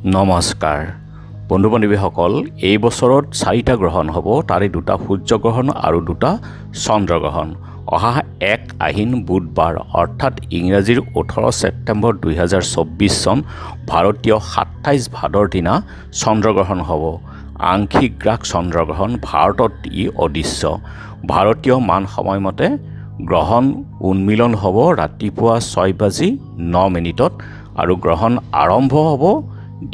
নমস্কাৰ বন্ধু বান্ধৱীসকল, এই বছৰত 4টা গ্ৰহণ হ'ব। তাৰে 2টা সূৰ্যগ্ৰহণ আৰু 2টা চন্দ্ৰগ্ৰহণ। অহা 1 আহিন বুধবাৰ অৰ্থাৎ ইংৰাজীৰ 18 ছেপ্টেম্বৰ 2024 চন ভাৰতীয় 27 ভাদৰ দিনা চন্দ্ৰগ্ৰহণ হ'ব। আংশিক গ্ৰাস চন্দ্ৰগ্ৰহণ। ভাৰতত ই অদৃশ্য। ভাৰতীয় মান সময়মতে গ্ৰহণ উন্মিলন হ'ব ৰাতিপুৱা 6:09 আৰু গ্ৰহণ আৰম্ভ হ'ব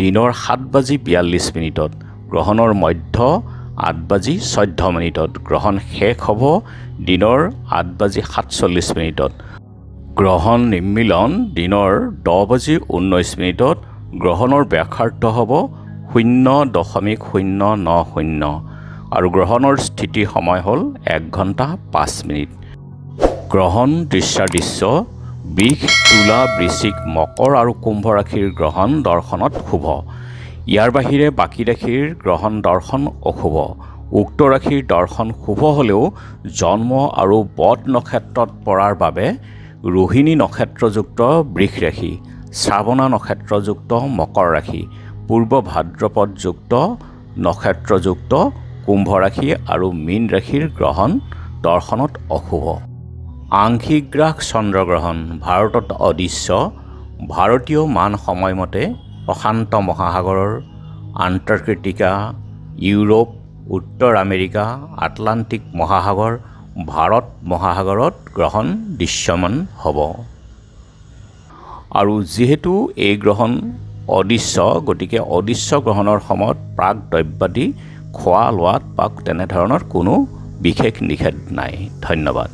দিনৰ 7:42। গ্ৰহণৰ মধ্য 8:14। গ্ৰহণ শেষ হ'ব দিনৰ 8:47। গ্ৰহণ নিৰ্মিলন দিনৰ 10:19। গ্ৰহণৰ ব্যাসাৰ্ধ হ'ব 0.090 আৰু গ্ৰহণৰ স্থিতি সময় হ'ল 1 ঘণ্টা 5 মিনিট। গ্ৰহণ দৃশ্য বৃষ, তুলা, বৃশ্চিক, মকৰ আৰু কুম্ভ ৰাশিৰ গ্ৰহণ দৰ্শনত শুভ। ইয়াৰ বাহিৰে বাকী ৰাশিৰ গ্ৰহণ দৰ্শন অশুভ। উক্ত ৰাশিৰ দৰ্শন শুভ হ'লেও জন্ম আৰু বদ নক্ষত্ৰত পৰাৰ বাবে ৰোহিণী নক্ষত্ৰযুক্ত বৃষ ৰাশি, শ্ৰাৱণা নক্ষত্ৰযুক্ত মকৰ ৰাশি, পূৰ্ব ভাদ্ৰপদযুক্ত নক্ষত্ৰযুক্ত কুম্ভ ৰাশি আৰু মীন ৰাশিৰ গ্ৰহণ দৰ্শনত অশুভ। আংশিক গ্ৰাস চন্দ্ৰগ্ৰহণ। ভাৰতত অদৃশ্য। ভাৰতীয় মান সময়মতে প্ৰশান্ত মহাসাগৰৰ, আণ্টাৰ্কটিকা, ইউৰোপ, উত্তৰ আমেৰিকা, আটলাণ্টিক মহাসাগৰ, ভাৰত মহাসাগৰত গ্ৰহণ দৃশ্যমান হ'ব। আৰু যিহেতু এই গ্ৰহণ অদৃশ্য, গতিকে অদৃশ্য গ্ৰহণৰ সময়ত প্ৰাক দ্ৰব্যাদি খোৱা লোৱাত বা তেনেধৰণৰ কোনো বিশেষ নিষেধ নাই। ধন্যবাদ।